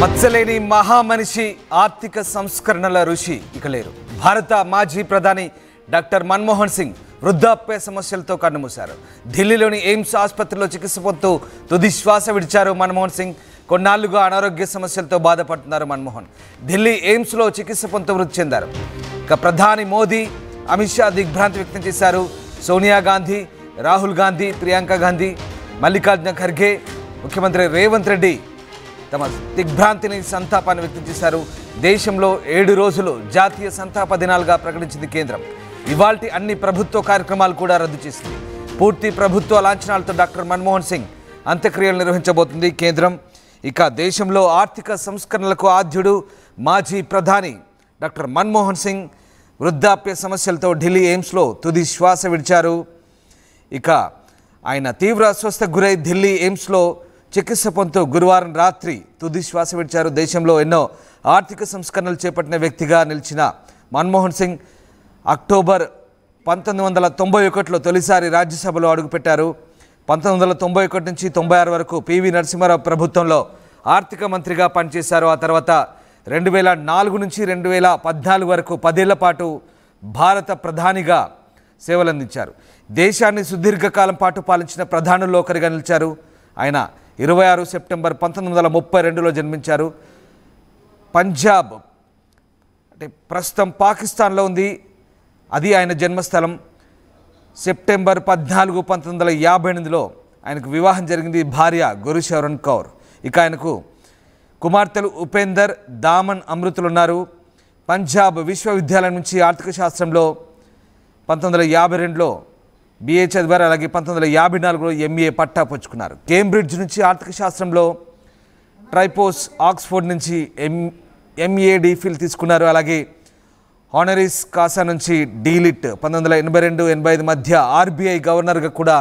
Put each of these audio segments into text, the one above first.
మత్సలేని మహామనిషి ఆర్థిక సంస్కరణల ఋషి ఇక లేరు. భారత మాజీ ప్రధాని డాక్టర్ మన్మోహన్ సింగ్ వృద్ధాప్య సమస్యలతో కన్నుమూశారు. ఢిల్లీలోని ఎయిమ్స్ ఆసుపత్రిలో చికిత్స పొందుతూ తుది శ్వాస విడిచారు మన్మోహన్ సింగ్. కొన్నాళ్లుగా అనారోగ్య సమస్యలతో బాధపడుతున్నారు మన్మోహన్. ఢిల్లీ ఎయిమ్స్లో చికిత్స పొందుతూ మృతి చెందారు. ఇక ప్రధాని మోదీ, అమిత్ షా దిగ్భ్రాంతి వ్యక్తం చేశారు. సోనియా గాంధీ, రాహుల్ గాంధీ, ప్రియాంక గాంధీ, మల్లికార్జున ఖర్గే, ముఖ్యమంత్రి రేవంత్ రెడ్డి తమ దిగ్భ్రాంతిని, సంతాపాన్ని వ్యక్తం చేశారు. దేశంలో 7 రోజులు జాతీయ సంతాప దినాలుగా ప్రకటించింది కేంద్రం. ఇవాల్టి అన్ని ప్రభుత్వ కార్యక్రమాలు కూడా రద్దు చేసింది. పూర్తి ప్రభుత్వ లాంఛనాలతో డాక్టర్ మన్మోహన్ సింగ్ అంత్యక్రియలు నిర్వహించబోతుంది కేంద్రం. ఇక దేశంలో ఆర్థిక సంస్కరణలకు ఆద్యుడు మాజీ ప్రధాని డాక్టర్ మన్మోహన్ సింగ్ వృద్ధాప్య సమస్యలతో ఢిల్లీ ఎయిమ్స్లో తుది శ్వాస విడిచారు. ఇక ఆయన తీవ్ర అస్వస్థకు గురై ఢిల్లీ ఎయిమ్స్లో చికిత్స పొందుతూ గురువారం రాత్రి తుది శ్వాస విడిచారు. దేశంలో ఎన్నో ఆర్థిక సంస్కరణలు చేపట్టిన వ్యక్తిగా నిలిచిన మన్మోహన్ సింగ్ అక్టోబర్ 1991లో తొలిసారి రాజ్యసభలో అడుగుపెట్టారు. 1991 నుంచి 96 వరకు పివి నరసింహారావు ప్రభుత్వంలో ఆర్థిక మంత్రిగా పనిచేశారు. ఆ తర్వాత 2004 నుంచి 2014 వరకు 10 ఏళ్ల పాటు భారత ప్రధానిగా సేవలందించారు. దేశాన్ని సుదీర్ఘకాలం పాటు పాలించిన ప్రధానుల్లో ఒకరిగా నిలిచారు. ఆయన 26 సెప్టెంబర్ 1932లో జన్మించారు. పంజాబ్ అంటే ప్రస్తుతం పాకిస్తాన్లో ఉంది, అది ఆయన జన్మస్థలం. సెప్టెంబర్ 14, 1958లో ఆయనకు వివాహం జరిగింది. భార్య గురుశరణ్ కౌర్. ఇక ఆయనకు కుమార్తెలు ఉపేందర్, దామన్, అమృతులు ఉన్నారు. పంజాబ్ విశ్వవిద్యాలయం నుంచి ఆర్థిక శాస్త్రంలో 1952లో బిఏ చదివారు. అలాగే 1954లో ఎంఏ పట్టా పుచ్చుకున్నారు. కేంబ్రిడ్జ్ నుంచి ఆర్థిక శాస్త్రంలో, ట్రైపోస్ ఆక్స్ఫోర్డ్ నుంచి ఎంఏ ఫిల్ తీసుకున్నారు. అలాగే హానరీస్ కాసా నుంచి డీలిట్ 1982-85 మధ్య ఆర్బీఐ గవర్నర్గా కూడా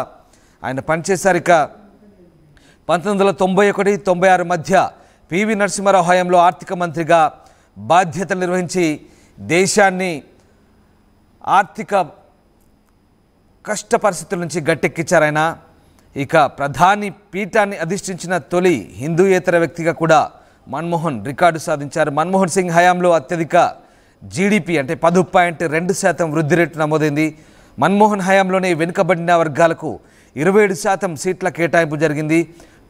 ఆయన పనిచేశారు. ఇక 1991-96 మధ్య పివి నరసింహారావు హయాంలో ఆర్థిక మంత్రిగా బాధ్యతలు నిర్వహించి దేశాన్ని ఆర్థిక కష్ట పరిస్థితుల నుంచి గట్టెక్కించారు ఆయన. ఇక ప్రధాని పీఠాన్ని అధిష్ఠించిన తొలి హిందూయేతర వ్యక్తిగా కూడా మన్మోహన్ రికార్డు సాధించారు. మన్మోహన్ సింగ్ హయాంలో అత్యధిక జీడిపి అంటే 10.2% వృద్ధి రేటు నమోదైంది. మన్మోహన్ హయాంలోనే వెనుకబడిన వర్గాలకు 27% సీట్ల కేటాయింపు జరిగింది.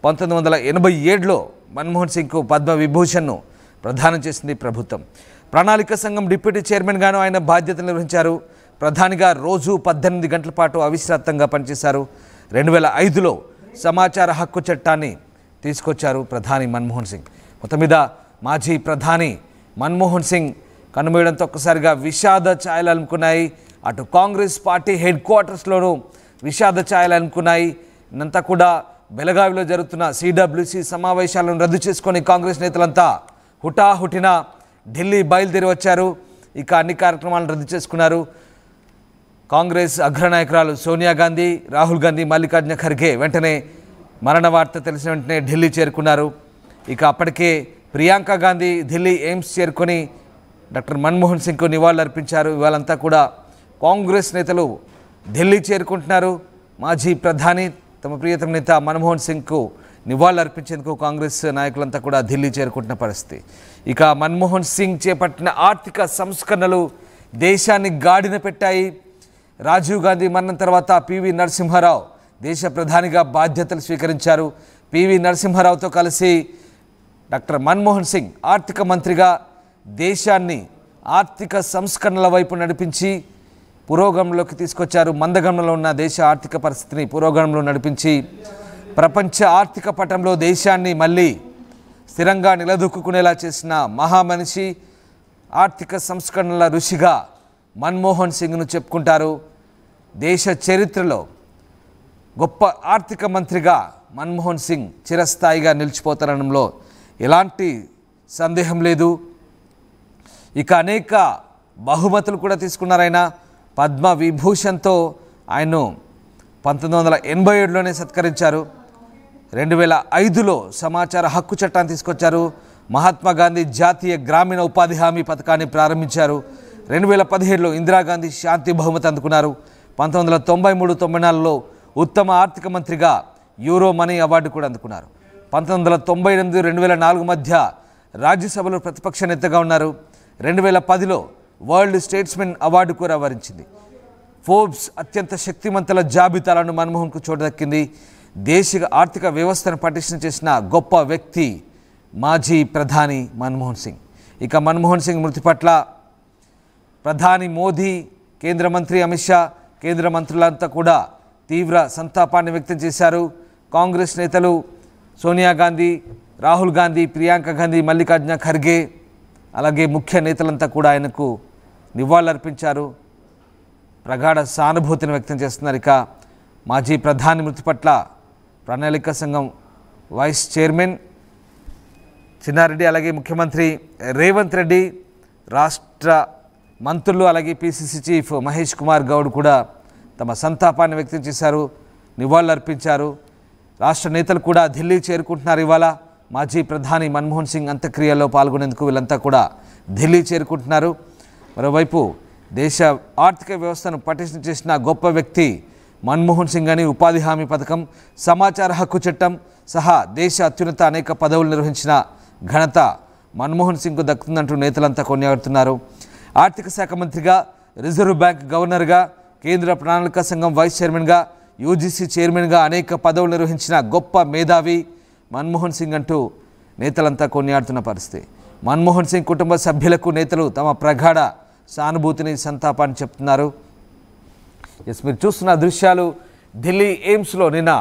1987లో మన్మోహన్ సింగ్కు పద్మవిభూషణ్ను ప్రదానం చేసింది ప్రభుత్వం. ప్రణాళిక సంఘం డిప్యూటీ చైర్మన్గాను ఆయన బాధ్యతలు నిర్వహించారు. ప్రధానిగా రోజు 18 గంటల పాటు అవిశ్రాంతంగా పనిచేశారు. 2005లో సమాచార హక్కు చట్టాన్ని తీసుకొచ్చారు ప్రధాని మన్మోహన్ సింగ్. మొత్తం మీద మాజీ ప్రధాని మన్మోహన్ సింగ్ కనుమూయడంతో ఒక్కసారిగా విషాద ఛాయలు అలుముకున్నాయి. అటు కాంగ్రెస్ పార్టీ హెడ్ క్వార్టర్స్లోనూ విషాద ఛాయలు అలుముకున్నాయి. ఇదంతా కూడా బెళగావిలో జరుగుతున్న సిడబ్ల్యూసి సమావేశాలను రద్దు చేసుకొని కాంగ్రెస్ నేతలంతా హుటాహుటిన ఢిల్లీ బయలుదేరి వచ్చారు. ఇక అన్ని కార్యక్రమాలను రద్దు చేసుకున్నారు. కాంగ్రెస్ అగ్రనాయకురాలు సోనియా గాంధీ, రాహుల్ గాంధీ, మల్లికార్జున ఖర్గే వెంటనే మరణ వార్త తెలిసిన వెంటనే ఢిల్లీ చేరుకున్నారు. ఇక అప్పటికే ప్రియాంక గాంధీ ఢిల్లీ ఎయిమ్స్ చేరుకొని డాక్టర్ మన్మోహన్ సింగ్కు నివాళులు అర్పించారు. ఇవాళంతా కూడా కాంగ్రెస్ నేతలు ఢిల్లీ చేరుకుంటున్నారు. మాజీ ప్రధాని తమ ప్రియతమ నేత మన్మోహన్ సింగ్కు నివాళులు అర్పించేందుకు కాంగ్రెస్ నాయకులంతా కూడా ఢిల్లీ చేరుకుంటున్న పరిస్థితి. ఇక మన్మోహన్ సింగ్ చేపట్టిన ఆర్థిక సంస్కరణలు దేశాన్ని గాడిన పెట్టాయి. రాజీవ్ గాంధీ మరణం తర్వాత పివి నరసింహారావు దేశ ప్రధానిగా బాధ్యతలు స్వీకరించారు. పివి నరసింహారావుతో కలిసి డాక్టర్ మన్మోహన్ సింగ్ ఆర్థిక మంత్రిగా దేశాన్ని ఆర్థిక సంస్కరణల వైపు నడిపించి పురోగమనంలోకి తీసుకొచ్చారు. మందగమనంలో ఉన్న దేశ ఆర్థిక పరిస్థితిని పురోగమనంలో నడిపించి ప్రపంచ ఆర్థిక పటంలో దేశాన్ని మళ్ళీ స్థిరంగా నిలదొక్కుకునేలా చేసిన మహామనిషి, ఆర్థిక సంస్కరణల ఋషిగా మన్మోహన్ సింగ్ను చెప్పుకుంటారు. దేశ చరిత్రలో గొప్ప ఆర్థిక మంత్రిగా మన్మోహన్ సింగ్ చిరస్థాయిగా నిలిచిపోతారనడంలో ఎలాంటి సందేహం లేదు. ఇక అనేక బహుమతులు కూడా తీసుకున్నారు ఆయన. పద్మవిభూషణ్తో ఆయన్ను 1987లోనే సత్కరించారు. 2005లో సమాచార హక్కు చట్టాన్ని తీసుకొచ్చారు. మహాత్మా గాంధీ జాతీయ గ్రామీణ ఉపాధి హామీ పథకాన్ని ప్రారంభించారు. 2017లో ఇందిరాగాంధీ శాంతి బహుమతి అందుకున్నారు. 1993-94లో ఉత్తమ ఆర్థిక మంత్రిగా యూరో మనీ అవార్డు కూడా అందుకున్నారు. 1998-2004 మధ్య రాజ్యసభలో ప్రతిపక్ష నేతగా ఉన్నారు. 2010లో వరల్డ్ స్టేట్స్మెన్ అవార్డు కూడా వరించింది. ఫోర్బ్స్ అత్యంత శక్తిమంతుల జాబితాలను మన్మోహన్కు చోటు దక్కింది. దేశ ఆర్థిక వ్యవస్థను పటిష్టం చేసిన గొప్ప వ్యక్తి మాజీ ప్రధాని మన్మోహన్ సింగ్. ఇక మన్మోహన్ సింగ్ మృతి పట్ల ప్రధాని మోదీ, కేంద్ర మంత్రి అమిత్ షా, కేంద్ర మంత్రులంతా కూడా తీవ్ర సంతాపాన్ని వ్యక్తం చేశారు. కాంగ్రెస్ నేతలు సోనియా గాంధీ, రాహుల్ గాంధీ, ప్రియాంక గాంధీ, మల్లికార్జున ఖర్గే అలాగే ముఖ్య నేతలంతా కూడా ఆయనకు నివాళులర్పించారు. ప్రగాఢ సానుభూతిని వ్యక్తం చేస్తున్నారు. ఇక మాజీ ప్రధాని మృతి పట్ల ప్రణాళిక సంఘం వైస్ చైర్మన్ చిన్నారెడ్డి, అలాగే ముఖ్యమంత్రి రేవంత్ రెడ్డి, రాష్ట్ర మంత్రులు, అలాగే పిసిసి చీఫ్ మహేష్ కుమార్ గౌడ్ కూడా తమ సంతాపాన్ని వ్యక్తం చేశారు, నివాళులర్పించారు. రాష్ట్ర నేతలు కూడా ఢిల్లీ చేరుకుంటున్నారు. ఇవాళ మాజీ ప్రధాని మన్మోహన్ సింగ్ అంత్యక్రియల్లో పాల్గొనేందుకు వీళ్ళంతా కూడా ఢిల్లీ చేరుకుంటున్నారు. మరోవైపు దేశ ఆర్థిక వ్యవస్థను పటిష్టం చేసిన గొప్ప వ్యక్తి మన్మోహన్ సింగ్ అని ఉపాధి హామీ పథకం, సమాచార హక్కు చట్టం సహా దేశ అత్యున్నత అనేక పదవులు నిర్వహించిన ఘనత మన్మోహన్ సింగ్కు దక్కుతుందంటూ నేతలంతా కొనియాడుతున్నారు. ఆర్థిక శాఖ మంత్రిగా, రిజర్వ్ బ్యాంక్ గవర్నర్గా, కేంద్ర ప్రణాళిక సంఘం వైస్ చైర్మన్గా, యూజీసీ చైర్మన్గా అనేక పదవులు నిర్వహించిన గొప్ప మేధావి మన్మోహన్ సింగ్ అంటూ నేతలంతా కొనియాడుతున్న పరిస్థితి. మన్మోహన్ సింగ్ కుటుంబ సభ్యులకు నేతలు తమ ప్రగాఢ సానుభూతిని, సంతాపాన్ని చెప్తున్నారు. మీరు చూస్తున్న దృశ్యాలు ఢిల్లీ ఎయిమ్స్లో నిన్న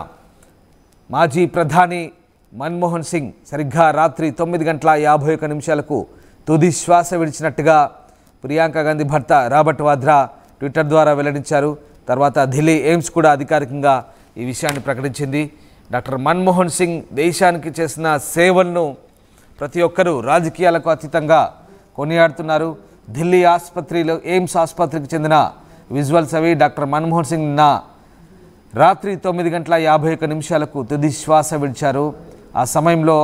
మాజీ ప్రధాని మన్మోహన్ సింగ్ సరిగ్గా రాత్రి 9:51 తుది శ్వాస విడిచినట్టుగా ప్రియాంక గాంధీ భర్త రాబర్ట్ వాద్రా ట్విట్టర్ ద్వారా వెల్లడించారు. తర్వాత ఢిల్లీ ఎయిమ్స్ కూడా అధికారికంగా ఈ విషయాన్ని ప్రకటించింది. డాక్టర్ మన్మోహన్ సింగ్ దేశానికి చేసిన సేవలను ప్రతి ఒక్కరూ రాజకీయాలకు అతీతంగా కొనియాడుతున్నారు. ఢిల్లీ ఆసుపత్రిలో, ఎయిమ్స్ ఆసుపత్రికి చెందిన విజువల్స్ అవి. డాక్టర్ మన్మోహన్ సింగ్ నిన్న రాత్రి 9:51 తుది శ్వాస విడిచారు. ఆ సమయంలో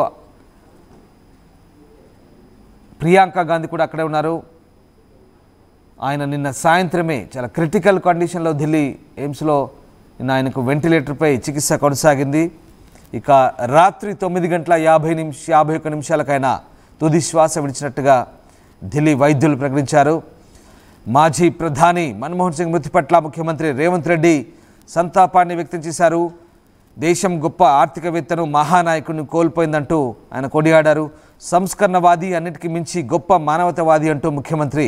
ప్రియాంక గాంధీ కూడా అక్కడే ఉన్నారు. ఆయన నిన్న సాయంత్రమే చాలా క్రిటికల్ కండిషన్లో ఢిల్లీ ఎయిమ్స్లో నిన్న ఆయనకు వెంటిలేటర్పై చికిత్స కొనసాగింది. ఇక రాత్రి 9:51 ఆయన తుది శ్వాస విడిచినట్టుగా ఢిల్లీ వైద్యులు ప్రకటించారు. మాజీ ప్రధాని మన్మోహన్ సింగ్ మృతి పట్ల ముఖ్యమంత్రి రేవంత్ రెడ్డి సంతాపాన్ని వ్యక్తం చేశారు. దేశం గొప్ప ఆర్థికవేత్తను, మహానాయకుడిని కోల్పోయిందంటూ ఆయన కొనియాడారు. సంస్కరణవాది, అన్నిటికీ మించి గొప్ప మానవతావాది అంటూ ముఖ్యమంత్రి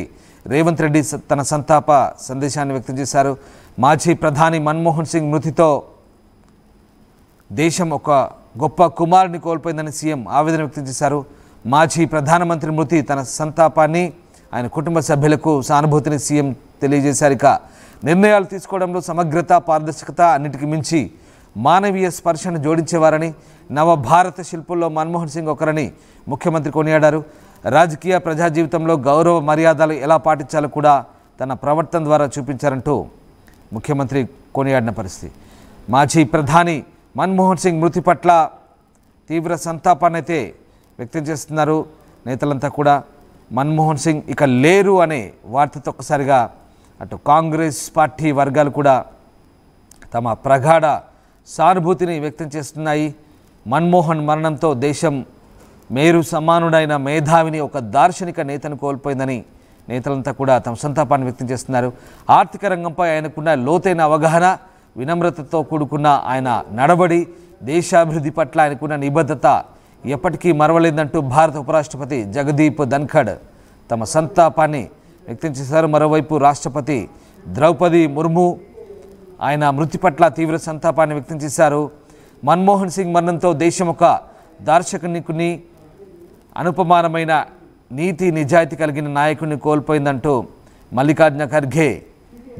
రేవంత్ రెడ్డి తన సంతాప సందేశాన్ని వ్యక్తం చేశారు. మాజీ ప్రధాని మన్మోహన్ సింగ్ మృతితో దేశం ఒక గొప్ప కుమారుని కోల్పోయిందని సీఎం ఆవేదన వ్యక్తం చేశారు. మాజీ ప్రధానమంత్రి మృతి తన సంతాపాన్ని, ఆయన కుటుంబ సభ్యులకు సానుభూతిని సీఎం తెలియజేశారు. ఇక నిర్ణయాలు తీసుకోవడంలో సమగ్రత, పారదర్శకత, అన్నిటికీ మించి మానవీయ స్పర్శను జోడించేవారని, నవభారత శిల్పుల్లో మన్మోహన్ సింగ్ ఒకరని ముఖ్యమంత్రి కొనియాడారు. రాజకీయ, ప్రజా జీవితంలో గౌరవ మర్యాదలు ఎలా పాటించాలో కూడా తన ప్రవర్తన ద్వారా చూపించారంటూ ముఖ్యమంత్రి కొనియాడిన పరిస్థితి. మాజీ ప్రధాని మన్మోహన్ సింగ్ మృతి పట్ల తీవ్ర సంతాపాన్ని అయితే వ్యక్తం చేస్తున్నారు నేతలంతా కూడా. మన్మోహన్ సింగ్ ఇక లేరు అనే వార్తతో ఒక్కసారిగా అటు కాంగ్రెస్ పార్టీ వర్గాలు కూడా తమ ప్రగాఢ సానుభూతిని వ్యక్తం చేస్తున్నాయి. మన్మోహన్ మరణంతో దేశం మేరు సమానుడైన మేధావిని, ఒక దార్శనిక నేతను కోల్పోయిందని నేతలంతా కూడా తమ సంతాపాన్ని వ్యక్తం చేస్తున్నారు. ఆర్థిక రంగంపై ఆయనకున్న లోతైన అవగాహన, వినమ్రతతో కూడుకున్న ఆయన నడవడి, దేశాభివృద్ధి పట్ల ఆయనకున్న నిబద్ధత ఎప్పటికీ మరవలేదంటూ భారత ఉపరాష్ట్రపతి జగదీప్ ధన్ఖడ్ తమ సంతాపాన్ని వ్యక్తం చేశారు. మరోవైపు రాష్ట్రపతి ద్రౌపది ముర్ము ఆయన మృతి పట్ల తీవ్ర సంతాపాన్ని వ్యక్తం చేశారు. మన్మోహన్ సింగ్ మరణంతో దేశం ఒక దార్శనికుని, అనుపమానమైన నీతి నిజాయితీ కలిగిన నాయకుడిని కోల్పోయిందంటూ మల్లికార్జున ఖర్గే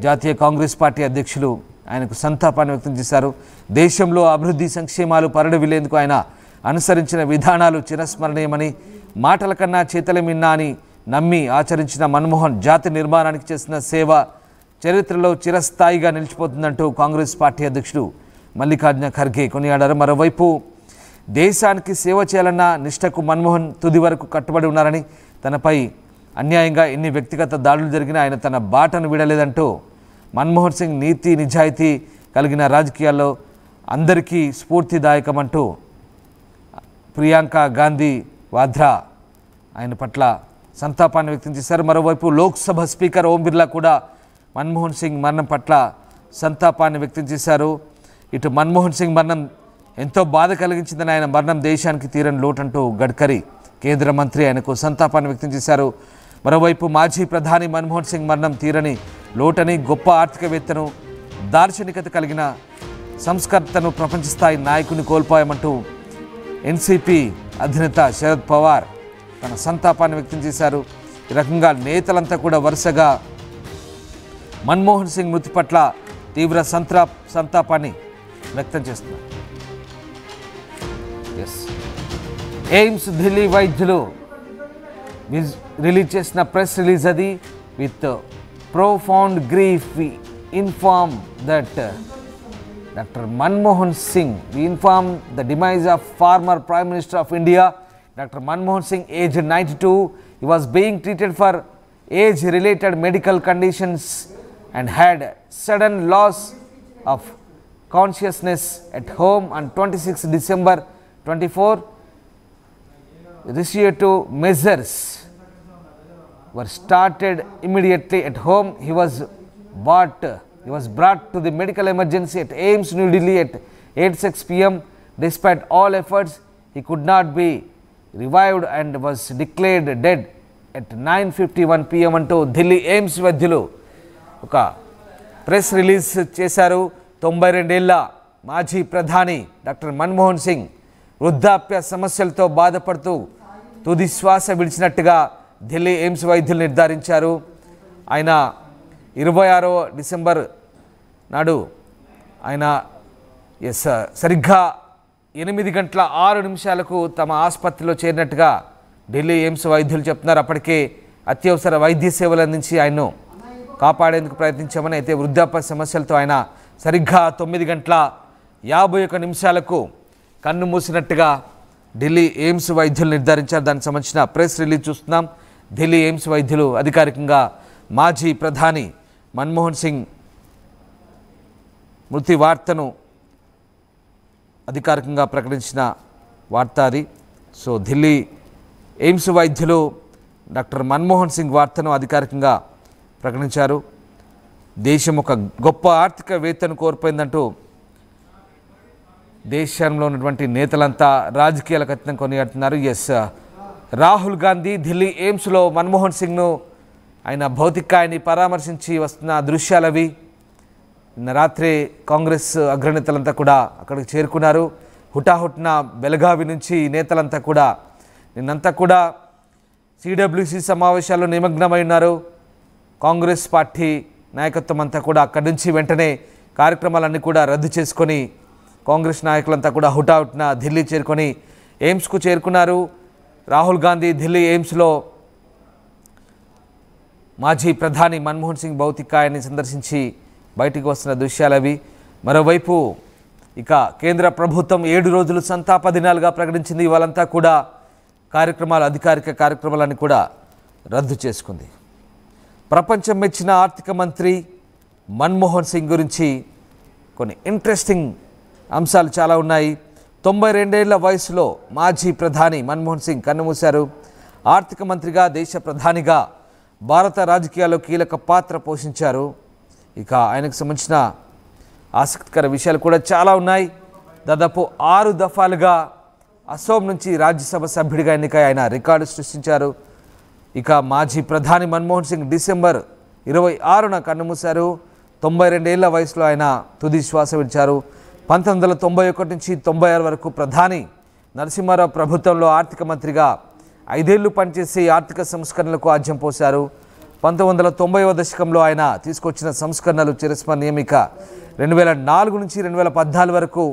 జాతీయ కాంగ్రెస్ పార్టీ అధ్యక్షులు ఆయనకు సంతాపాన్ని వ్యక్తం చేశారు. దేశంలో అభివృద్ధి, సంక్షేమాలు పరిడవిల్లేందుకు ఆయన అనుసరించిన విధానాలు చిరస్మరణీయమని, మాటల కన్నా చేతల మిన్నా అని నమ్మి ఆచరించిన మన్మోహన్ జాతి నిర్మాణానికి చేసిన సేవ చరిత్రలో చిరస్థాయిగా నిలిచిపోతుందంటూ కాంగ్రెస్ పార్టీ అధ్యక్షుడు మల్లికార్జున ఖర్గే కొనియాడారు. మరోవైపు దేశానికి సేవ చేయాలన్న నిష్టకు మన్మోహన్ తుది వరకు కట్టుబడి ఉన్నారని, తనపై అన్యాయంగా ఎన్ని వ్యక్తిగత దాడులు జరిగినా ఆయన తన బాటను విడలేదంటూ మన్మోహన్ సింగ్ నీతి నిజాయితీ కలిగిన రాజకీయాల్లో అందరికీ స్ఫూర్తిదాయకమంటూ ప్రియాంక గాంధీ వాద్రా ఆయన పట్ల సంతాపాన్ని వ్యక్తం చేశారు. మరోవైపు లోక్సభ స్పీకర్ ఓం బిర్లా కూడా మన్మోహన్ సింగ్ మరణం పట్ల సంతాపాన్ని వ్యక్తం చేశారు. ఇటు మన్మోహన్ సింగ్ మరణం ఎంతో బాధ కలిగించిందని, ఆయన మరణం దేశానికి తీరని లోటంటూ గడ్కరీ కేంద్ర మంత్రి ఆయనకు సంతాపాన్ని వ్యక్తం చేశారు. మరోవైపు మాజీ ప్రధాని మన్మోహన్ సింగ్ మరణం తీరని లోటని, గొప్ప ఆర్థికవేత్తను, దార్శనికత కలిగిన సంస్కర్తను, ప్రపంచ స్థాయి నాయకుని కోల్పోయామంటూ ఎన్సీపీ అధినేత శరద్ పవార్ తన సంతాపాన్ని వ్యక్తం చేశారు. ఈ రకంగా నేతలంతా కూడా వరుసగా మన్మోహన్ సింగ్ మృతి పట్ల తీవ్ర సంతాపాన్ని వ్యక్తం చేస్తున్నారు. ఎయిమ్స్ ఢిల్లీ వైద్యులు రిలీజ్ చేసిన ప్రెస్ రిలీజ్ అది. With profound grief we inform that Dr. Manmohan Singh, we inform the demise of former Prime Minister of India, Dr. Manmohan Singh, aged 92. He was being treated for age-related medical conditions and had sudden loss of consciousness at home on 26 December 24. Restrictive measures were started immediately at home. He was brought to the medical emergency at AIIMS New Delhi at 8:06 p.m. Despite all efforts, he could not be revived and was declared dead at 9:51 p.m. అంటూ Delhi AIIMS వైద్యులు ఒక press release చేశారు. 92 ఏళ్ల మాజీ ప్రధాని doctor Manmohan Singh వృద్ధాప్య సమస్యలతో బాధపడుతూ తుది శ్వాస విడిచినట్టుగా ఢిల్లీ ఎయిమ్స్ వైద్యులు నిర్ధారించారు. ఆయన 26 డిసెంబర్ నాడు ఆయన సరిగ్గా 8:06 తమ ఆసుపత్రిలో చేరినట్టుగా ఢిల్లీ ఎయిమ్స్ వైద్యులు చెప్తున్నారు. అప్పటికే అత్యవసర వైద్య సేవలు అందించి ఆయన్ను కాపాడేందుకు ప్రయత్నించామని, అయితే వృద్ధాప్య సమస్యలతో ఆయన సరిగ్గా 9:51 కన్ను మూసినట్టుగా ఢిల్లీ ఎయిమ్స్ వైద్యులు నిర్ధారించారు. దానికి సంబంధించిన ప్రెస్ రిలీజ్ చూస్తున్నాం. ఢిల్లీ ఎయిమ్స్ వైద్యులు అధికారికంగా మాజీ ప్రధాని మన్మోహన్ సింగ్ మృతి వార్తను అధికారికంగా ప్రకటించిన వార్త అది. సో ఢిల్లీ ఎయిమ్స్ వైద్యులు డాక్టర్ మన్మోహన్ సింగ్ వార్తను అధికారికంగా ప్రకటించారు. దేశం ఒక గొప్ప ఆర్థికవేత్తను కోల్పోయిందంటూ దేశంలో ఉన్నటువంటి నేతలంతా రాజకీయాలకు అతీతంగా కొనియాడుతున్నారు. రాహుల్ గాంధీ ఢిల్లీ ఎయిమ్స్లో మన్మోహన్ సింగ్ను ఆయన భౌతికాయాన్ని పరామర్శించి వస్తున్న దృశ్యాలవి. నిన్న రాత్రి కాంగ్రెస్ అగ్రనేతలంతా కూడా అక్కడికి చేరుకున్నారు. హుటాహుటిన బెలగావి నుంచి నేతలంతా కూడా నిన్నంతా కూడా సిడబ్ల్యూసి సమావేశాల్లో నిమగ్నమై ఉన్నారు. కాంగ్రెస్ పార్టీ నాయకత్వం అంతా కూడా అక్కడి నుంచి వెంటనే కార్యక్రమాలన్నీ కూడా రద్దు చేసుకొని కాంగ్రెస్ నాయకులంతా కూడా హుటాహుటిన ఢిల్లీ చేరుకొని ఎయిమ్స్కు చేరుకున్నారు. రాహుల్ గాంధీ ఢిల్లీ ఎయిమ్స్లో మాజీ ప్రధాని మన్మోహన్ సింగ్ భౌతికాయాన్ని సందర్శించి బయటికి వస్తున్న దృశ్యాలవి. మరోవైపు ఇక కేంద్ర ప్రభుత్వం 7 రోజులు సంతాప దినాలుగా ప్రకటించింది. వాళ్ళంతా కూడా అధికారిక కార్యక్రమాలన్నీ కూడా రద్దు చేసుకుంది. ప్రపంచం మెచ్చిన ఆర్థిక మంత్రి మన్మోహన్ సింగ్ గురించి కొన్ని ఇంట్రెస్టింగ్ అంశాలు చాలా ఉన్నాయి. 92 ఏళ్ల వయసులో మాజీ ప్రధాని మన్మోహన్ సింగ్ కన్నుమూశారు. ఆర్థిక మంత్రిగా, దేశ ప్రధానిగా భారత రాజకీయాల్లో కీలక పాత్ర పోషించారు. ఇక ఆయనకు సంబంధించిన ఆసక్తికర విషయాలు కూడా చాలా ఉన్నాయి. దాదాపు 6 దఫాలుగా అసోం నుంచి రాజ్యసభ సభ్యుడిగా ఎన్నికై ఆయన రికార్డు సృష్టించారు. ఇక మాజీ ప్రధాని మన్మోహన్ సింగ్ డిసెంబర్ 26న కన్నుమూశారు. 92 ఏళ్ల వయసులో ఆయన తుది శ్వాస విడిచారు. 1991 నుంచి 96 వరకు ప్రధాని నరసింహారావు ప్రభుత్వంలో ఆర్థిక మంత్రిగా 5 ఏళ్లు పనిచేసి ఆర్థిక సంస్కరణలకు ఆజ్యం పోశారు. 1990వ దశకంలో ఆయన తీసుకొచ్చిన సంస్కరణలు చిరస్మరణీయం. ఇక 2004 నుంచి 2014 వరకు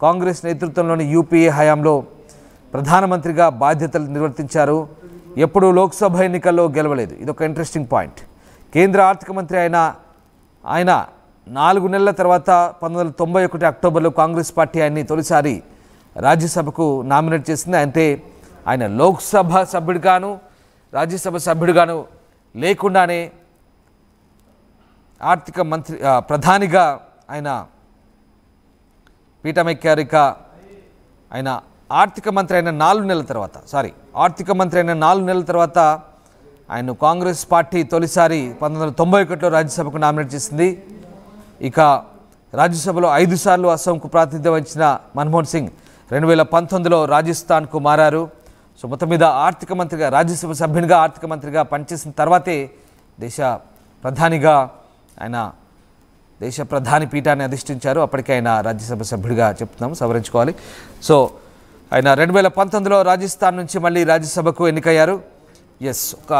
కాంగ్రెస్ నేతృత్వంలోని యూపీఏ హయాంలో ప్రధానమంత్రిగా బాధ్యతలు నిర్వర్తించారు. ఎప్పుడూ లోక్సభ ఎన్నికల్లో గెలవలేదు. ఇదొక ఇంట్రెస్టింగ్ పాయింట్. కేంద్ర ఆర్థిక మంత్రి ఆయన 4 నెలల తర్వాత 1991 అక్టోబర్లో కాంగ్రెస్ పార్టీ ఆయన్ని తొలిసారి రాజ్యసభకు నామినేట్ చేసింది. అంటే ఆయన లోక్సభ సభ్యుడిగాను రాజ్యసభ సభ్యుడిగాను లేకుండానే ఆర్థిక మంత్రి ప్రధానిగా ఆయన పీఠమెక్కారు. ఇక ఆయన ఆర్థిక మంత్రి అయిన 4 నెలల తర్వాత ఆయన కాంగ్రెస్ పార్టీ తొలిసారి 1991లో రాజ్యసభకు నామినేట్ చేసింది. ఇక రాజ్యసభలో 5 సార్లు అస్సాంకు ప్రాతినిధ్యం వహించిన మన్మోహన్ సింగ్ 2019లో రాజస్థాన్కు మారారు. సో మొత్తం మీద ఆర్థిక మంత్రిగా, రాజ్యసభ సభ్యునిగా, ఆర్థిక మంత్రిగా పనిచేసిన తర్వాతే దేశ ప్రధాని పీఠాన్ని అధిష్ఠించారు. అప్పటికే ఆయన రాజ్యసభ సభ్యుడిగా చెప్తున్నాం, సవరించుకోవాలి. సో ఆయన 2019లో రాజస్థాన్ నుంచి మళ్ళీ రాజ్యసభకు ఎన్నికయ్యారు. ఒక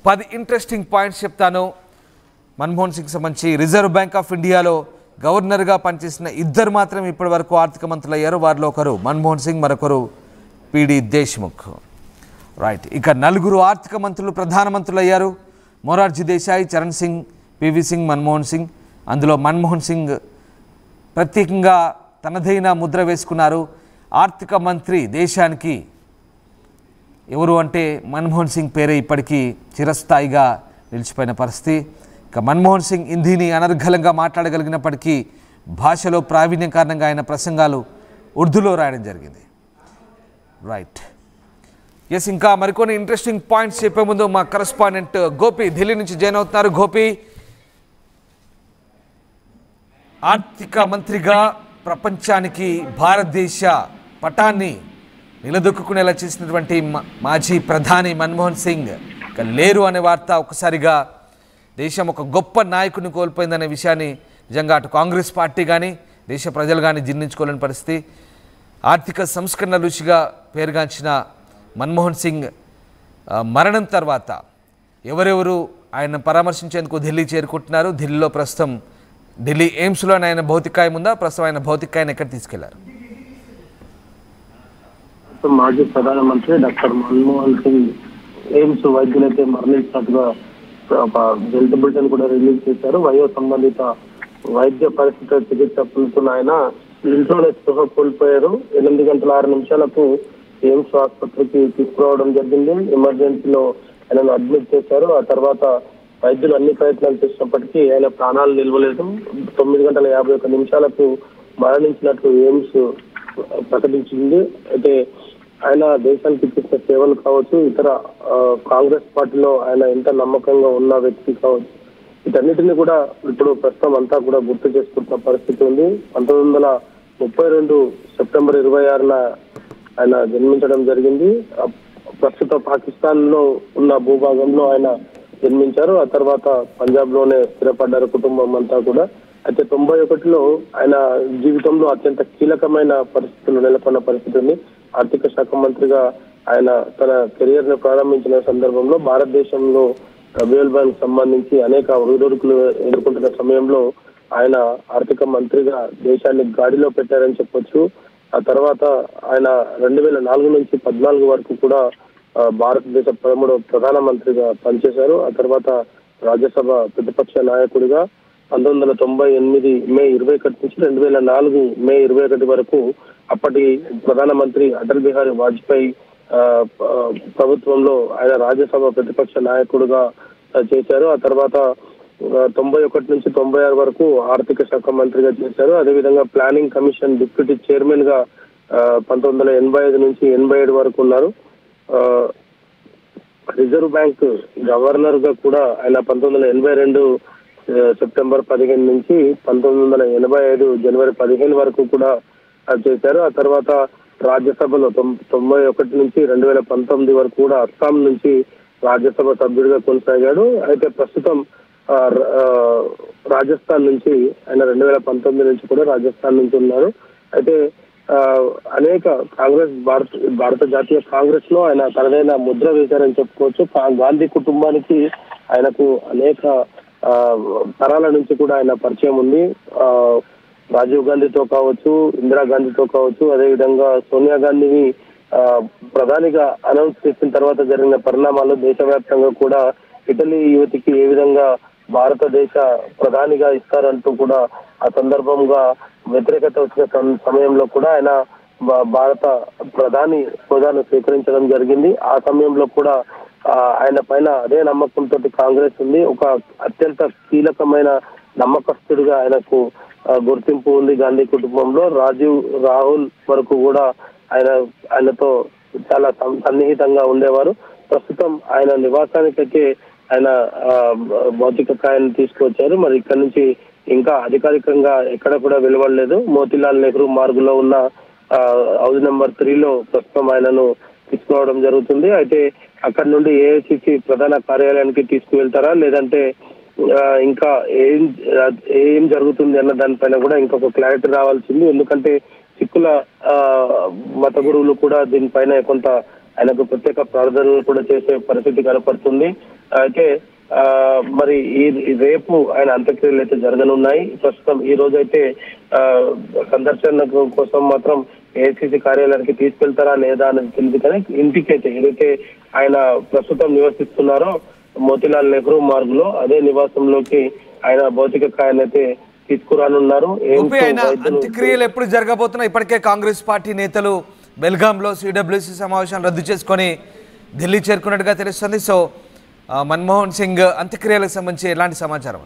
10 ఇంట్రెస్టింగ్ పాయింట్స్ చెప్తాను. మన్మోహన్ సింగ్ సంబంధించి రిజర్వ్ బ్యాంక్ ఆఫ్ ఇండియాలో గవర్నర్గా పనిచేసిన 2 మాత్రం ఇప్పటి వరకు ఆర్థిక మంత్రులు అయ్యారు. వారిలో ఒకరు మన్మోహన్ సింగ్, మరొకరు పిడి దేశ్ముఖ్. రైట్. ఇక 4 ఆర్థిక మంత్రులు ప్రధానమంత్రులు అయ్యారు. మొరార్జీ దేశాయ్, చరణ్ సింగ్, పివి సింగ్, మన్మోహన్ సింగ్. అందులో మన్మోహన్ సింగ్ ప్రత్యేకంగా తనదైన ముద్ర వేసుకున్నారు. ఆర్థిక మంత్రి దేశానికి ఎవరు అంటే మన్మోహన్ సింగ్ పేరే ఇప్పటికీ చిరస్థాయిగా నిలిచిపోయిన పరిస్థితి. ఇక మన్మోహన్ సింగ్ హిందీని అనర్గళంగా మాట్లాడగలిగినప్పటికీ భాషలో ప్రావీణ్యం కారణంగా ఆయన ప్రసంగాలు ఉర్దూలో రాయడం జరిగింది. రైట్. ఇంకా మరికొన్ని ఇంట్రెస్టింగ్ పాయింట్స్ చెప్పే ముందు మా కరెస్పాండెంట్ గోపి ఢిల్లీ నుంచి జాయిన్ అవుతున్నారు. గోపి, ఆర్థిక మంత్రిగా ప్రపంచానికి భారతదేశ పటాన్ని నిలదొక్కునేలా చేసినటువంటి మాజీ ప్రధాని మన్మోహన్ సింగ్ లేరు అనే వార్త ఒక్కసారిగా దేశం ఒక గొప్ప నాయకుడిని కోల్పోయిందనే విషయాన్ని నిజంగా అటు కాంగ్రెస్ పార్టీ కానీ దేశ ప్రజలు కానీ జీర్ణించుకోలేని పరిస్థితి. ఆర్థిక సంస్కరణ రుచిగా పేరుగాంచిన మన్మోహన్ సింగ్ మరణం తర్వాత ఎవరెవరు ఆయన పరామర్శించేందుకు ఢిల్లీ చేరుకుంటున్నారు? ఢిల్లీలో ప్రస్తుతం ఢిల్లీ ఎయిమ్స్లో ఆయన భౌతికాయం ఉందా? ప్రస్తుతం ఆయన భౌతికాయాన్ని ఎక్కడ తీసుకెళ్లారు? మాజీ ప్రధానమంత్రి డాక్టర్ మన్మోహన్ సింగ్ ఎయిమ్స్ వైద్యులైతే మరణించినట్టుగా ఒక హెల్త్ బులెటిన్ కూడా రిలీజ్ చేశారు. వయో సంబంధిత వైద్య పరిస్థితి చికిత్స పొందుతున్న ఆయన ఇంట్లోనే స్పృహ కోల్పోయారు. 8:06 ఎయిమ్స్ ఆసుపత్రికి తీసుకురావడం జరిగింది. ఎమర్జెన్సీలో ఆయనను అడ్మిట్ చేశారు. ఆ తర్వాత వైద్యులు అన్ని ప్రయత్నాలు చేసినప్పటికీ ఆయన ప్రాణాలు నిలవలేదు. 9:51 మరణించినట్లు ఎయిమ్స్ ప్రకటించింది. అయితే ఆయన దేశానికి ఇచ్చిన సేవలు కావచ్చు, ఇతర కాంగ్రెస్ పార్టీలో ఆయన ఎంత నమ్మకంగా ఉన్న వ్యక్తి కావచ్చు, వీటన్నిటిని కూడా ఇప్పుడు ప్రస్తుతం అంతా కూడా గుర్తు చేసుకుంటున్న పరిస్థితి ఉంది. 1932 సెప్టెంబర్ 26న ఆయన జన్మించడం జరిగింది. ప్రస్తుత పాకిస్తాన్ లో ఉన్న భూభాగంలో ఆయన జన్మించారు. ఆ తర్వాత పంజాబ్ లోనే స్థిరపడ్డారు కుటుంబం అంతా కూడా. అయితే 91లో ఆయన జీవితంలో అత్యంత కీలకమైన పరిస్థితులు నెలకొన్న పరిస్థితి ఉంది. ఆర్థిక శాఖ మంత్రిగా ఆయన తన కెరియర్ ను ప్రారంభించిన సందర్భంలో భారతదేశంలో వరల్డ్ బ్యాంక్ సంబంధించి అనేక ఒడిదుడుకులు ఎదుర్కొంటున్న సమయంలో ఆయన ఆర్థిక మంత్రిగా దేశాన్ని గాడిలో పెట్టారని చెప్పొచ్చు. ఆ తర్వాత ఆయన 2004 నుంచి 2014 వరకు కూడా భారతదేశ 13వ ప్రధానమంత్రిగా పనిచేశారు. ఆ తర్వాత రాజ్యసభ ప్రతిపక్ష నాయకుడిగా 1998 మే 21 నుంచి 2004 మే 21 వరకు అప్పటి ప్రధానమంత్రి అటల్ బిహారీ వాజ్పేయి ప్రభుత్వంలో ఆయన రాజ్యసభ ప్రతిపక్ష నాయకుడిగా చేశారు. ఆ తర్వాత 91 నుంచి 96 వరకు ఆర్థిక శాఖ మంత్రిగా చేశారు. అదేవిధంగా ప్లానింగ్ కమిషన్ డిప్యూటీ చైర్మన్ గా 1985 నుంచి 87 వరకు ఉన్నారు. రిజర్వ్ బ్యాంక్ గవర్నర్ గా కూడా ఆయన 1982 సెప్టెంబర్ 15 నుంచి 1985 జనవరి 15 వరకు కూడా చేశారు. ఆ తర్వాత రాజ్యసభలో 91 నుంచి 2019 వరకు కూడా అస్సాం నుంచి రాజ్యసభ సభ్యుడిగా కొనసాగాడు. అయితే ప్రస్తుతం రాజస్థాన్ నుంచి ఆయన 2019 నుంచి కూడా రాజస్థాన్ నుంచి ఉన్నారు. అయితే అనేక కాంగ్రెస్ భారత జాతీయ కాంగ్రెస్ లో ఆయన తనదైన ముద్ర వేశారని చెప్పుకోవచ్చు. గాంధీ కుటుంబానికి ఆయనకు అనేక తరాల నుంచి కూడా ఆయన పరిచయం ఉంది. రాజీవ్ గాంధీతో కావచ్చు, ఇందిరాగాంధీతో కావచ్చు, అదేవిధంగా సోనియా గాంధీని ప్రధానిగా అనౌన్స్ చేసిన తర్వాత జరిగిన పరిణామాలు దేశవ్యాప్తంగా కూడా ఇటలీ యువతికి ఏ విధంగా భారతదేశ ప్రధానిగా ఇస్తారంటూ కూడా ఆ సందర్భంగా వ్యతిరేకత వచ్చిన సమయంలో కూడా ఆయన భారత ప్రధాని హోదాను స్వీకరించడం జరిగింది. ఆ సమయంలో కూడా ఆయన పైన అదే నమ్మకంతో కాంగ్రెస్ ఉంది. ఒక అత్యంత కీలకమైన నమ్మకస్తుడిగా ఆయనకు గుర్తింపు ఉంది గాంధీ కుటుంబంలో. రాహుల్ వరకు కూడా ఆయనతో చాలా సన్నిహితంగా ఉండేవారు. ప్రస్తుతం ఆయన నివాసానికైతే ఆయన భౌతిక కాయాన్ని తీసుకువచ్చారు. మరి ఇక్కడ నుంచి ఇంకా అధికారికంగా ఎక్కడ కూడా వెలువడలేదు. మోతీలాల్ నెహ్రూ మార్గులో ఉన్న హౌస్ నెంబర్ 3లో ప్రస్తుతం ఆయనను తీసుకురావడం జరుగుతుంది. అయితే అక్కడి నుండి ఏఐసిసి ప్రధాన కార్యాలయానికి తీసుకువెళ్తారా లేదంటే ఇంకా ఏం జరుగుతుంది అన్న దానిపైన కూడా ఇంకొక క్లారిటీ రావాల్సింది. ఎందుకంటే సిక్కుల మత గురువులు కూడా దీనిపైన కొంత ఆయనకు ప్రత్యేక ప్రార్థనలు కూడా చేసే పరిస్థితి కనపడుతుంది. అయితే మరి రేపు ఆయన అంత్యక్రియలు అయితే జరగనున్నాయి. ప్రస్తుతం ఈ రోజు అయితే సందర్శన కోసం మాత్రం ఏఐసిసి కార్యాలయానికి తీసుకెళ్తారా లేదా అనేది తెలియదు. కానీ ఇంటికైతే ఏదైతే ఆయన ప్రస్తుతం నివసిస్తున్నారో మోతీలాల్ నెహ్రూ మార్గులో అదే నివాసంలోకి ఆయన భౌతిక కాయాన్ని అయితే తీసుకురానున్నారు. అంత్యక్రియలు ఎప్పుడు జరగబోతున్నాయి? ఇప్పటికే కాంగ్రెస్ పార్టీ నేతలు బెల్గాంలో సిడబ్ల్యూసి సమావేశాన్ని రద్దు చేసుకొని ఢిల్లీ చేరుకున్నట్టుగా తెలుస్తుంది. సో మన్మోహన్ సింగ్ అంత్యక్రియలకు సంబంధించి ఎలాంటి సమాచారం?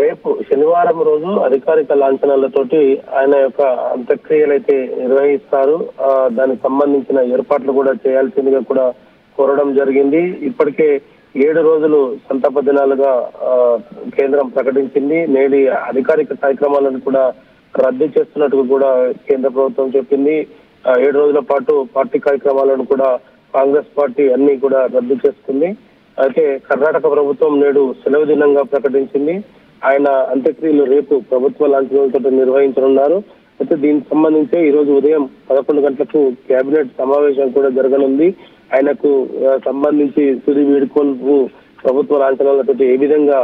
రేపు శనివారం రోజు అధికారిక లాంఛనాలతోటి ఆయన యొక్క అంత్యక్రియలు అయితే నిర్వహిస్తారు. దానికి సంబంధించిన ఏర్పాట్లు కూడా చేయాల్సిందిగా కూడా కోరడం జరిగింది. ఇప్పటికే 7 రోజులు సంతాప దినాలుగా కేంద్రం ప్రకటించింది. నేడి అధికారిక కార్యక్రమాలను కూడా రద్దు చేస్తున్నట్టు కూడా కేంద్ర ప్రభుత్వం చెప్పింది. 7 రోజుల పాటు పార్టీ కార్యక్రమాలను కూడా కాంగ్రెస్ పార్టీ అన్ని కూడా రద్దు చేసుకుంది. అయితే కర్ణాటక ప్రభుత్వం నేడు సెలవు దినంగా ప్రకటించింది. ఆయన అంత్యక్రియలు రేపు ప్రభుత్వ లాంఛనాలతో నిర్వహించనున్నారు. అయితే దీనికి సంబంధించి ఈ రోజు ఉదయం 11 గంటలకు కేబినెట్ సమావేశం కూడా జరగనుంది. ఆయనకు సంబంధించి తుది వీడ్కోలు ప్రభుత్వ లాంఛనాలతో ఏ విధంగా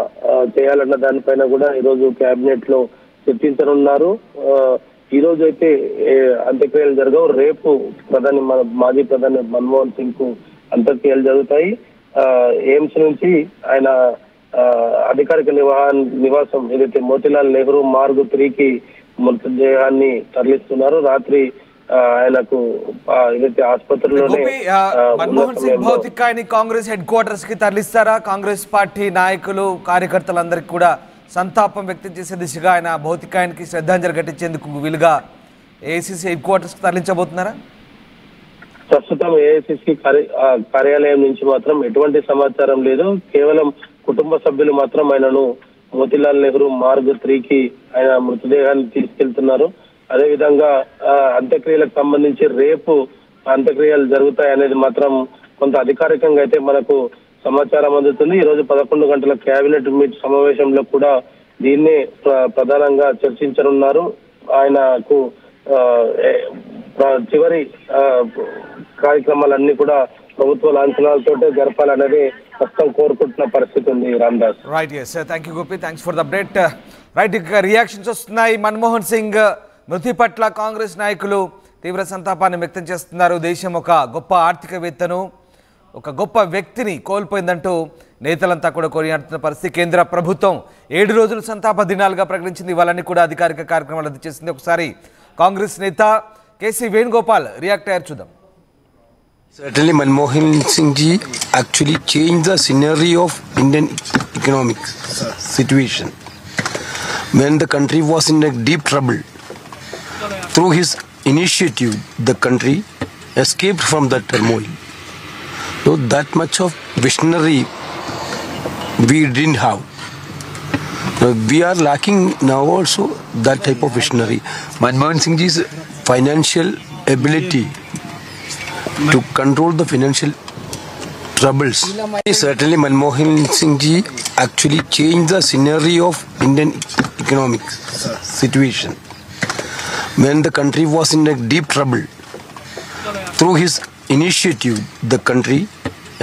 చేయాలన్న దానిపైన కూడా ఈ రోజు కేబినెట్ లో చర్చించనున్నారు. ఈ రోజు అయితే అంత్యక్రియలు జరగవు. రేపు మాజీ ప్రధాని మన్మోహన్ సింగ్ కు అంత్యక్రియలు జరుగుతాయి. ఎయిమ్స్ నుంచి ఆయన అధికారిక నివాసం ఏదైతే మోతీలాల్ నెహ్రూ మార్గ్ 3కి మృతదేహాన్ని తరలిస్తున్నారు. రాత్రి ఆయనకు ఏదైతే ఆసుపత్రిలోనే మన్మోహన్ సింగ్ భౌతికాన్ని కాంగ్రెస్ హెడ్ క్వార్టర్స్ కి తరలిస్తారా? కాంగ్రెస్ పార్టీ నాయకులు కార్యకర్తలందరికీ కూడా సంతాపం వ్యక్తం చేసే దిశగా ఆయన భౌతికాయానికి శ్రద్ధాంజలి ఘటించేందుకు వీలుగా ఏఐసిసి హెడ్ క్వార్టర్స్ కి తరలించబోతున్నారా? ప్రస్తుతం ఏఐసిసి కార్యాలయం నుంచి మాత్రం ఎటువంటి సమాచారం లేదు. కేవలం కుటుంబ సభ్యులు మాత్రం ఆయనను మోతీలాల్ నెహ్రూ మార్గ్ 3కి ఆయన మృతదేహాన్ని తీసుకెళ్తున్నారు. అదేవిధంగా అంత్యక్రియలకు సంబంధించి రేపు అంత్యక్రియలు జరుగుతాయి అనేది మాత్రం కొంత అధికారికంగా అయితే మనకు సమాచారం అందుతుంది. ఈ రోజు 11 గంటల కేబినెట్ మీట్ సమావేశంలో కూడా దీన్నే ప్రధానంగా చర్చించనున్నారు. ఆయనకు చివరి కార్యక్రమాలన్నీ కూడా ప్రభుత్వ లాంఛనాలతో జరపాలనేది ప్రస్తుతం కోరుకుంటున్న పరిస్థితి ఉంది. Ramdas. Right, yes, thank you Gopi, thanks for the update. Right, ఇక రియాక్షన్స్ వస్తున్నాయి. మన్మోహన్ సింగ్ మృతి పట్ల కాంగ్రెస్ నాయకులు తీవ్ర సంతాపాన్ని వ్యక్తం చేస్తున్నారు. దేశం ఒక గొప్ప ఆర్థికవేత్తను, ఒక గొప్ప వ్యక్తిని కోల్పోయిందంటూ నేతలంతా కూడా కొనియాడుతున్న పరిస్థితి. కేంద్ర ప్రభుత్వం 7 రోజులు సంతాప దినాలుగా ప్రకటించింది. ఇవాళన్నీ కూడా అధికారిక కార్యక్రమాలు రద్దు చేసింది. ఒకసారి కాంగ్రెస్ నేత కేసీ వేణుగోపాల్ రియాక్ట్ అయ్యారు, చూద్దాం. Certainly, Manmohan Singh ji actually changed the scenario of Indian economic situation. When the country was in a deep trouble, through his initiative, the country escaped from that turmoil. So that much of visionary we didn't have. We are lacking now also that type of visionary. Manmohan Singh ji's financial ability to control the financial troubles. Certainly, Manmohan Singh ji actually changed the scenario of Indian economic situation. When the country was in a deep trouble, through his initiative, the country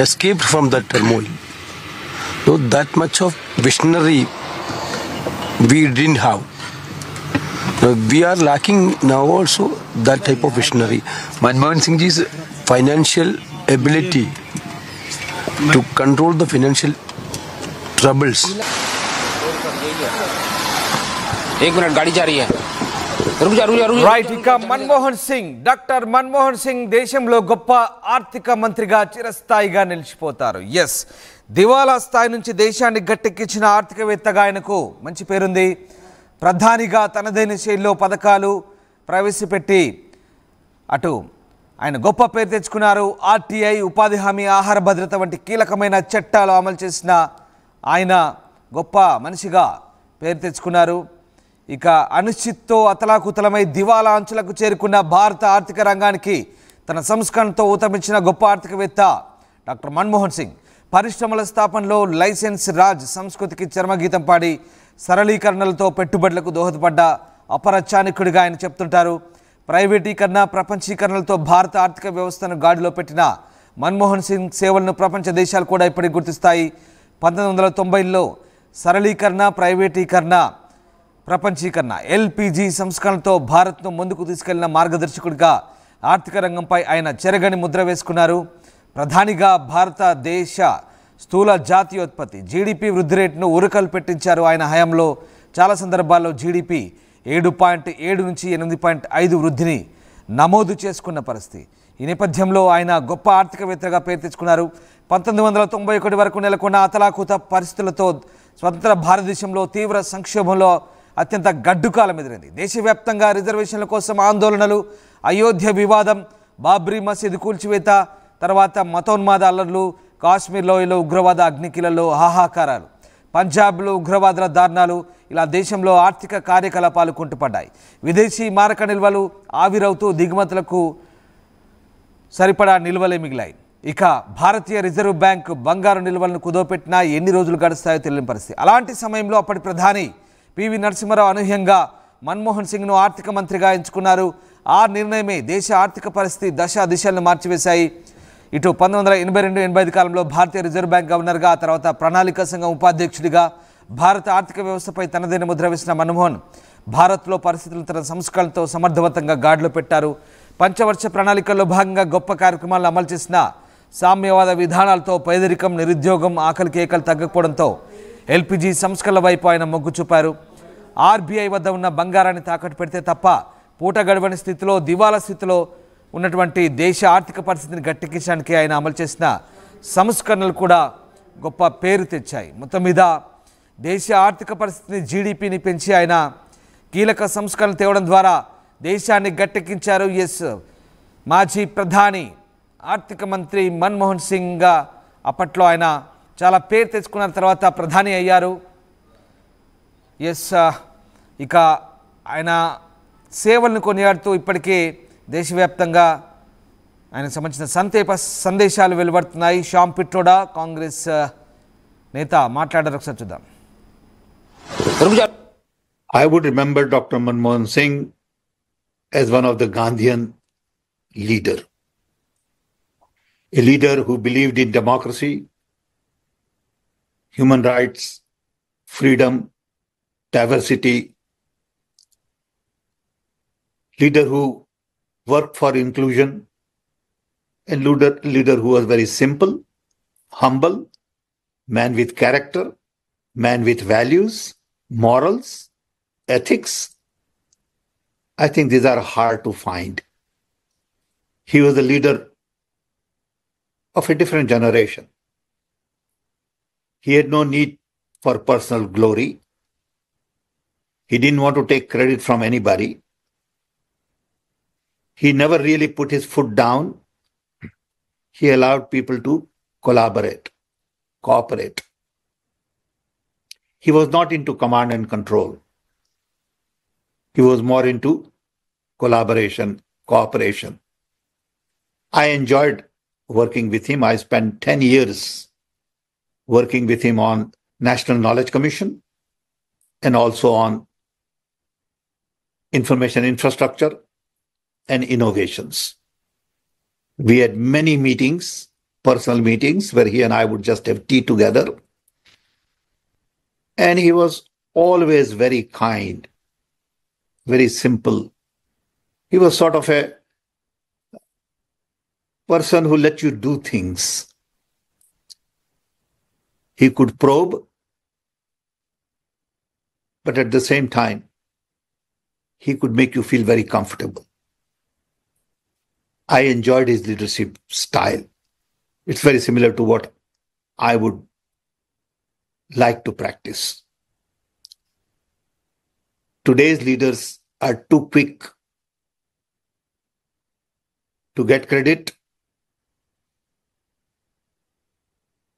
escaped from that turmoil. So that much of visionary we didn't have. We are lacking now also that type of visionary. Manmohan Singh ji's financial ability to control the financial troubles. एक minute, गाड़ी जा रही है, रुक जा। Right, ఇక Manmohan Singh, doctor Manmohan Singh దేశంలో గొప్ప ఆర్థిక మంత్రిగా చిరస్థాయిగా నిలిచిపోతారు. ఎస్, దివాలా స్థాయి నుంచి దేశాన్ని గట్టెక్కించిన ఆర్థికవేత్తగా ఆయనకు మంచి పేరుంది. ప్రధానిగా తనదైన శైలిలో పథకాలు, ప్రవేశపెట్టి అటు ఆయన గొప్ప పేరు తెచ్చుకున్నారు. ఆర్టీఐ, ఉపాధి హామీ, ఆహార భద్రత వంటి కీలకమైన చట్టాలు అమలు చేసిన ఆయన గొప్ప మనిషిగా పేరు తెచ్చుకున్నారు. ఇక అనిశ్చిత్తో అతలాకుతలమై దివాలా అంచులకు చేరుకున్న భారత ఆర్థిక రంగానికి తన సంస్కరణతో ఊతమిచ్చిన గొప్ప ఆర్థికవేత్త డాక్టర్ మన్మోహన్ సింగ్. పరిశ్రమల స్థాపనలో లైసెన్స్ రాజ్ సంస్కృతికి చర్మగీతం పాడి సరళీకరణలతో పెట్టుబడులకు దోహదపడ్డ అపర చాణక్యుడిగా ఆయన చెప్తుంటారు. ప్రైవేటీకరణ, ప్రపంచీకరణలతో భారత ఆర్థిక వ్యవస్థను గాడిలో పెట్టిన మన్మోహన్ సింగ్ సేవలను ప్రపంచ దేశాలు కూడా ఇప్పటికి గుర్తిస్తాయి. 1990లో సరళీకరణ, ప్రైవేటీకరణ, ప్రపంచీకరణ, ఎల్పిజి సంస్కరణలతో భారత్ను ముందుకు తీసుకెళ్లిన మార్గదర్శకుడిగా ఆర్థిక రంగంపై ఆయన చెరగని ముద్ర వేసుకున్నారు. ప్రధానిగా భారతదేశ స్థూల జాతీయోత్పత్తి జీడిపి వృద్ధి రేటును ఉరకలు పెట్టించారు. ఆయన హయాంలో చాలా సందర్భాల్లో జీడిపి 7.7 నుంచి 8.5 వృద్ధిని నమోదు చేసుకున్న పరిస్థితి. ఈ నేపథ్యంలో ఆయన గొప్ప ఆర్థికవేత్తగా పేరు తెచ్చుకున్నారు. 1991 వరకు నెలకొన్న అతలాకుత పరిస్థితులతో స్వతంత్ర భారతదేశంలో తీవ్ర సంక్షోభంలో అత్యంత గడ్డుకాలం ఎదురైంది. దేశవ్యాప్తంగా రిజర్వేషన్ల కోసం ఆందోళనలు, అయోధ్య వివాదం, బాబ్రీ మసీదు కూల్చివేత, తర్వాత మతోన్మాద అల్లర్లు, కాశ్మీర్ లోయలో ఉగ్రవాద అగ్నికిలలో హాహాకారాలు, పంజాబ్లో ఉగ్రవాదుల దారుణాలు, ఇలా దేశంలో ఆర్థిక కార్యకలాపాలు కుంటుపడ్డాయి. విదేశీ మారక నిల్వలు ఆవిరవుతూ దిగుమతులకు సరిపడా నిల్వలే మిగిలాయి. ఇక భారతీయ రిజర్వ్ బ్యాంక్ బంగారు నిల్వలను కుదోపెట్టినా ఎన్ని రోజులు గడుస్తాయో తెలియని పరిస్థితి. అలాంటి సమయంలో అప్పటి ప్రధాని పివి నరసింహారావు అనూహ్యంగా మన్మోహన్ సింగ్ను ఆర్థిక మంత్రిగా ఎంచుకున్నారు. ఆ నిర్ణయమే దేశ ఆర్థిక పరిస్థితి దిశలను మార్చివేశాయి. ఇటు 1982-85 కాలంలో భారతీయ రిజర్వ్ బ్యాంక్ గవర్నర్గా, ఆ తర్వాత ప్రణాళిక సంఘం ఉపాధ్యక్షుడిగా భారత ఆర్థిక వ్యవస్థపై తనదైన ముద్ర వేసిన మన్మోహన్ భారత్లో పరిస్థితులను తన సంస్కరణతో సమర్థవంతంగా గాడిలో పెట్టారు. పంచవర్ష ప్రణాళికల్లో భాగంగా గొప్ప కార్యక్రమాలను అమలు చేసిన సామ్యవాద విధానాలతో పేదరికం, నిరుద్యోగం, ఆకలి కేకలు తగ్గకపోవడంతో ఎల్పిజి సంస్కరణల వైపు ఆయన మొగ్గు చూపారు. ఆర్బీఐ వద్ద ఉన్న బంగారాన్ని తాకట్టు పెడితే తప్ప పూట గడవని స్థితిలో, దివాలా స్థితిలో ఉన్నటువంటి దేశ ఆర్థిక పరిస్థితిని గట్టెక్కించడానికి ఆయన అమలు చేసిన సంస్కరణలు కూడా గొప్ప పేరు తెచ్చాయి. మొత్తం మీద దేశ ఆర్థిక పరిస్థితిని, జీడిపిని పెంచి ఆయన కీలక సంస్కరణలు తేవడం ద్వారా దేశాన్ని గట్టెక్కించారు. మాజీ ప్రధాని ఆర్థిక మంత్రి మన్మోహన్ సింగ్గా అప్పట్లో ఆయన చాలా పేరు తెచ్చుకున్న తర్వాత ప్రధాని అయ్యారు. ఇక ఆయన సేవలను కొనియాడుతూ ఇప్పటికే దేశవ్యాప్తంగా ఆయనకు సంబంధించిన సందేశాలు వెలువడుతున్నాయి. శ్యామ్ పిట్రోడా కాంగ్రెస్ నేత మాట్లాడారు, ఒకసారి చూద్దాం. I would remember Dr. Manmohan Singh as one of the Gandhian leader. A leader who believed in democracy, human rights, freedom, diversity. Leader who worked for inclusion. A leader who was very simple, humble, man with character, man with values, morals, ethics. I think these are hard to find. He was a leader of a different generation. He had no need for personal glory. He didn't want to take credit from anybody. He never really put his foot down. He allowed people to collaborate, cooperate. He was not into command and control. He was more into collaboration, cooperation. I enjoyed working with him. I spent 10 years working with him on National Knowledge Commission and also on information infrastructure and innovations. We had many meetings, personal meetings, where he and I would just have tea together. And he was always very kind, very simple. He was sort of a person who let you do things. He could probe, but at the same time, he could make you feel very comfortable. I enjoyed his leadership style. It's very similar to what I would like to practice. Today's leaders are too quick to get credit,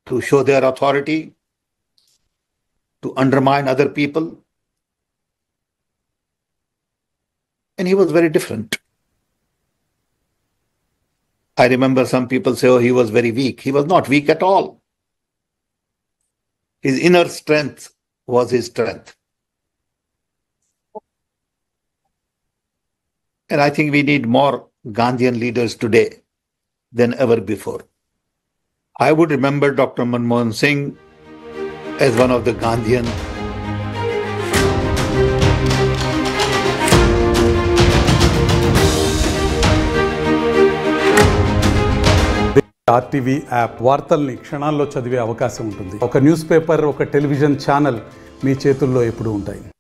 to show their authority, to undermine other people. And he was very different. I remember some people say, oh, he was very weak. He was not weak at all. His inner strength was his strength. And I think we need more Gandhian leaders today than ever before. I would remember Dr. Manmohan Singh as one of the Gandhian RTV app వార్తల్ని క్షణాల్లో చదివే అవకాశం ఉంటుంది. ఒక news paper, ఒక television channel మీ చేతుల్లో ఎప్పుడూ ఉంటాయి.